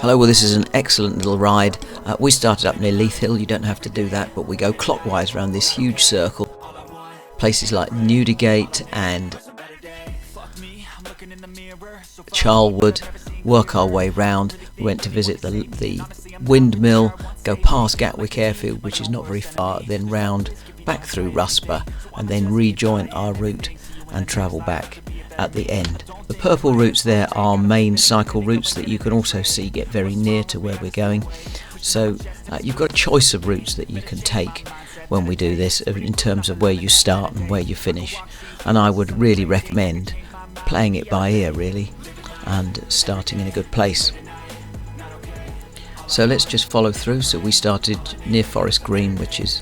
Hello, well this is an excellent little ride. We started up near Leith Hill, you don't have to do that, but we go clockwise around this huge circle. Places like Newdigate and Charlwood, work our way round. We went to visit the windmill, go past Gatwick airfield, which is not very far, then round back through Rusper and then rejoin our route and travel back at the end. The purple routes there are main cycle routes that you can also see get very near to where we're going. So you've got a choice of routes that you can take when we do this in terms of where you start and where you finish. And I would really recommend playing it by ear really and starting in a good place. So let's just follow through. So we started near Forest Green, which is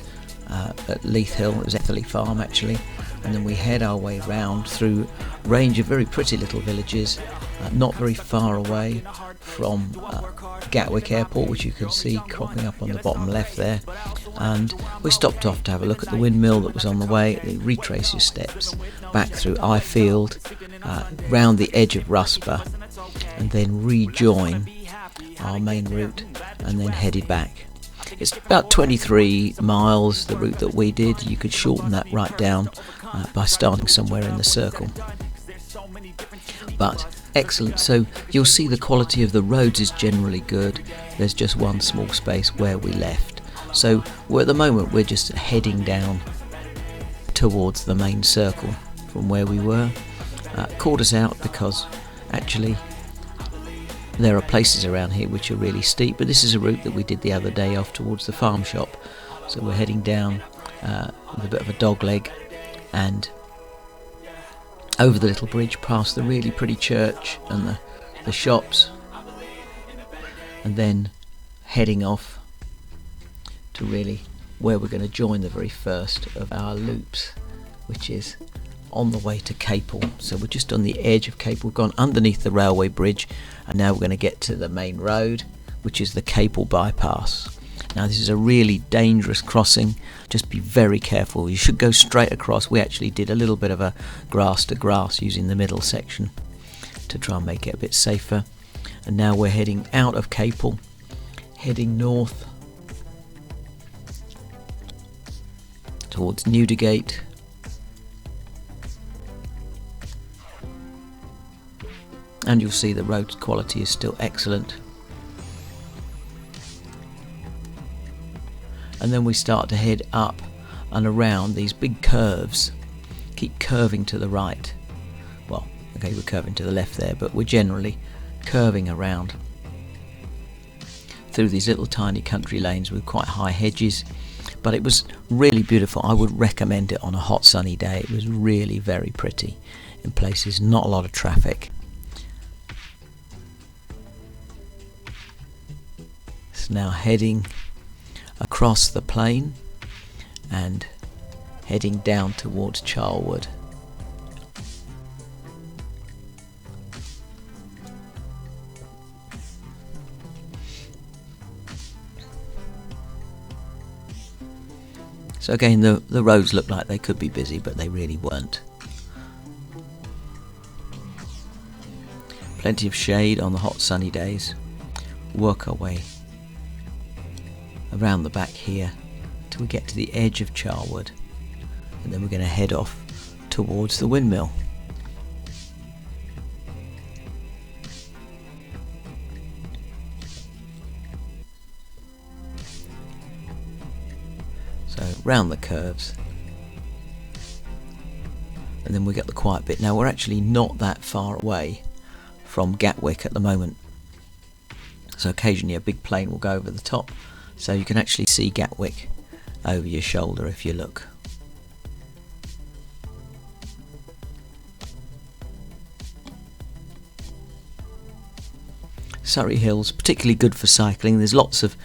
at Leith Hill. It was Etherley Farm actually. And then we head our way round through a range of very pretty little villages, not very far away from Gatwick Airport, which you can see cropping up on the bottom left there. And we stopped off to have a look at the windmill that was on the way. You retrace your steps back through Ifield, round the edge of Rusper, and then rejoin our main route and then headed back. It's about 23 miles, the route that we did. You could shorten that right down by starting somewhere in the circle. But excellent. So you'll see the quality of the roads is generally good. There's just one small space where we left. So at the moment we're just heading down towards the main circle from where we were. Called us out because actually there are places around here which are really steep, but this is a route that we did the other day off towards the farm shop. So we're heading down with a bit of a dog leg and over the little bridge past the really pretty church and the shops, and then heading off to really where we're going to join the very first of our loops, which is on the way to Capel. So we're just on the edge of Capel, we've gone underneath the railway bridge, and now we're going to get to the main road, which is the Capel bypass. Now this is a really dangerous crossing, just be very careful. You should go straight across. We actually did a little bit of a grass to grass using the middle section to try and make it a bit safer. And now we're heading out of Capel, heading north towards Newdigate. And you'll see the road quality is still excellent. And then we start to head up and around these big curves. Keep curving to the right. Well, okay, we're curving to the left there, but we're generally curving around through these little tiny country lanes with quite high hedges. But it was really beautiful. I would recommend it on a hot sunny day. It was really very pretty in places, not a lot of traffic. It's now heading across the plain and heading down towards Charlwood. So again, the roads look like they could be busy, but they really weren't. Plenty of shade on the hot sunny days. Work our way around the back here till we get to the edge of Charlwood, and then we're going to head off towards the windmill. So round the curves, and then we get the quiet bit. Now we're actually not that far away from Gatwick at the moment, so occasionally a big plane will go over the top, so you can actually see Gatwick over your shoulder if you look. Surrey Hills, particularly good for cycling. There's lots of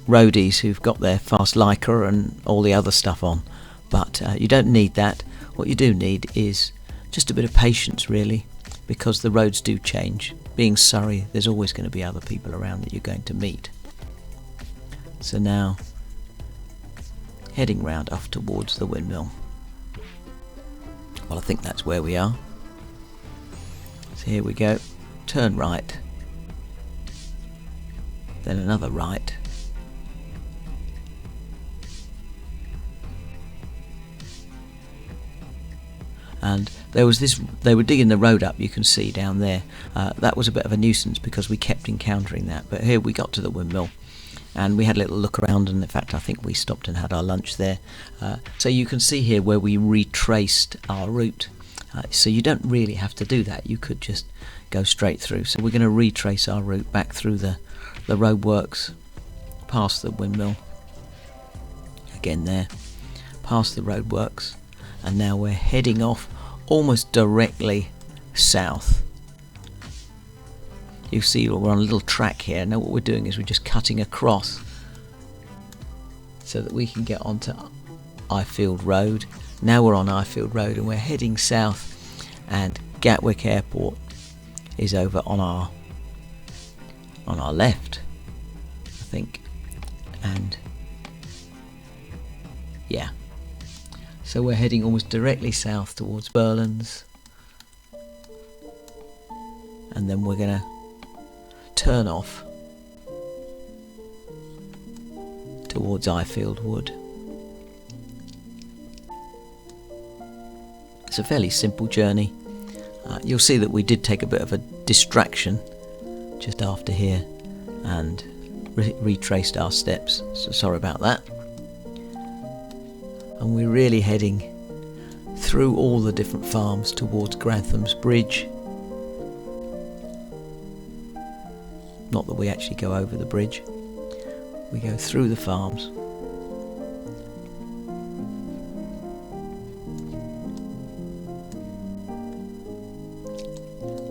roadies who've got their fast Leica and all the other stuff on, but you don't need that. What you do need is just a bit of patience really, because the roads do change. Being Surrey, there's always going to be other people around that you're going to meet. So now heading round off towards the windmill. Well, I think that's where we are. So here we go, turn right then another right, and there was this, they were digging the road up, you can see down there. That was a bit of a nuisance because we kept encountering that, but here we got to the windmill and we had a little look around, and in fact I think we stopped and had our lunch there. So you can see here where we retraced our route. So you don't really have to do that, you could just go straight through. So we're going to retrace our route back through the roadworks, past the windmill, again there, past the roadworks, and now we're heading off almost directly south. You see we're on a little track here. Now what we're doing is we're just cutting across so that we can get onto Ifield Road. Now we're on Ifield Road and we're heading south, and Gatwick Airport is over on our left, I think, and yeah, so we're heading almost directly south towards Burlands, and then we're gonna turn off towards Ifield Wood. It's a fairly simple journey. You'll see that we did take a bit of a distraction just after here and retraced our steps, so sorry about that. And we're really heading through all the different farms towards Grantham's Bridge. Not that we actually go over the bridge, we go through the farms.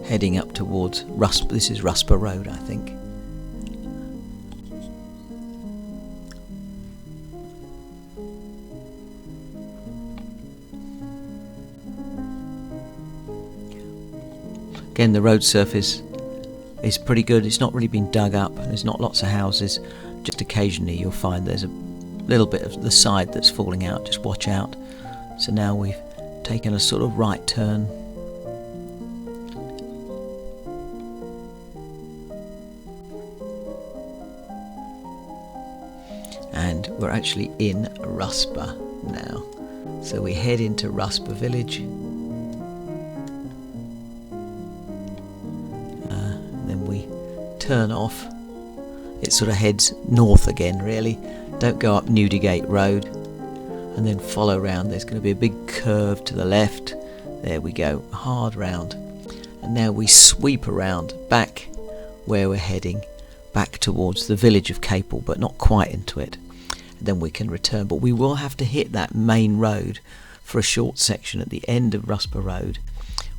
Heading up towards Rusper. This is Rusper Road, I think. Again, the road surface is pretty good. It's not really been dug up, and there's not lots of houses. Just occasionally you'll find there's a little bit of the side that's falling out. Just watch out. So now we've taken a sort of right turn. And we're actually in Rusper now. So we head into Rusper village. Then we turn off. It sort of heads north again, really. Don't go up Newdigate Road and then follow round. There's going to be a big curve to the left. There we go, hard round. And now we sweep around back where we're heading, back towards the village of Capel, but not quite into it. Then we can return, but we will have to hit that main road for a short section at the end of Rusper Road.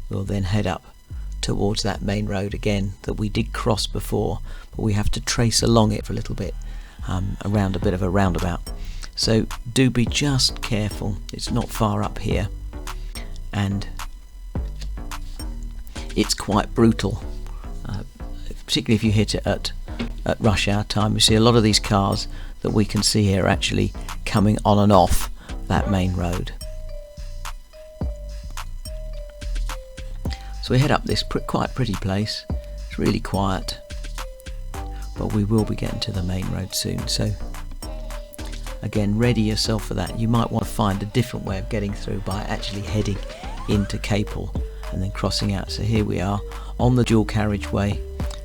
We'll then head up towards that main road again that we did cross before, but we have to trace along it for a little bit, around a bit of a roundabout. So do be just careful, it's not far up here, and it's quite brutal, particularly if you hit it at rush hour time. You see a lot of these cars that we can see here actually coming on and off that main road. So we head up this quite pretty place. It's really quiet, but we will be getting to the main road soon. So again, ready yourself for that. You might want to find a different way of getting through by actually heading into Capel and then crossing out. So here we are on the dual carriageway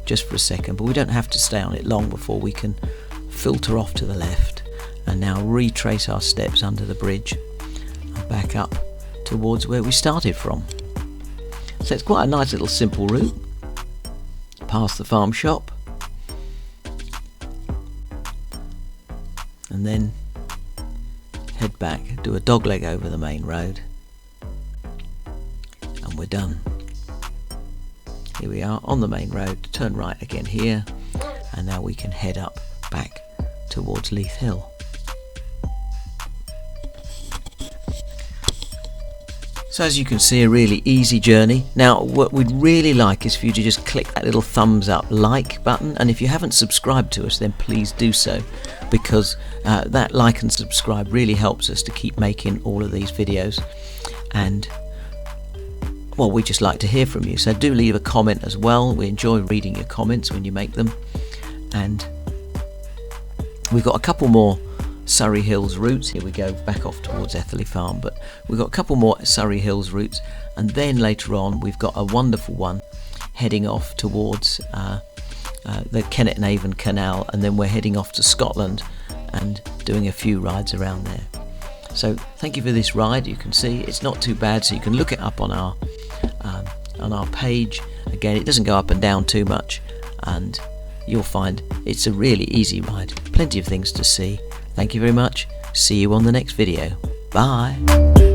just for a second, but we don't have to stay on it long before we can filter off to the left and now retrace our steps under the bridge and back up towards where we started from. So it's quite a nice little simple route, past the farm shop and then head back, do a dogleg over the main road, and we're done. Here we are on the main road, turn right again here, and now we can head up back towards Leith Hill. So as you can see, a really easy journey. Now what we'd really like is for you to just click that little thumbs up like button, and if you haven't subscribed to us then please do so, because that like and subscribe really helps us to keep making all of these videos, and well, we just like to hear from you, so do leave a comment as well. We enjoy reading your comments when you make them, and We've got a couple more Surrey Hills routes. Here we go, back off towards Etherley Farm, but we've got a couple more Surrey Hills routes, and then later on we've got a wonderful one heading off towards the Kennet and Avon Canal, and then we're heading off to Scotland and doing a few rides around there. So thank you for this ride. You can see it's not too bad, so you can look it up on our page. Again, it doesn't go up and down too much, and you'll find it's a really easy ride. Plenty of things to see. Thank you very much. See you on the next video. Bye.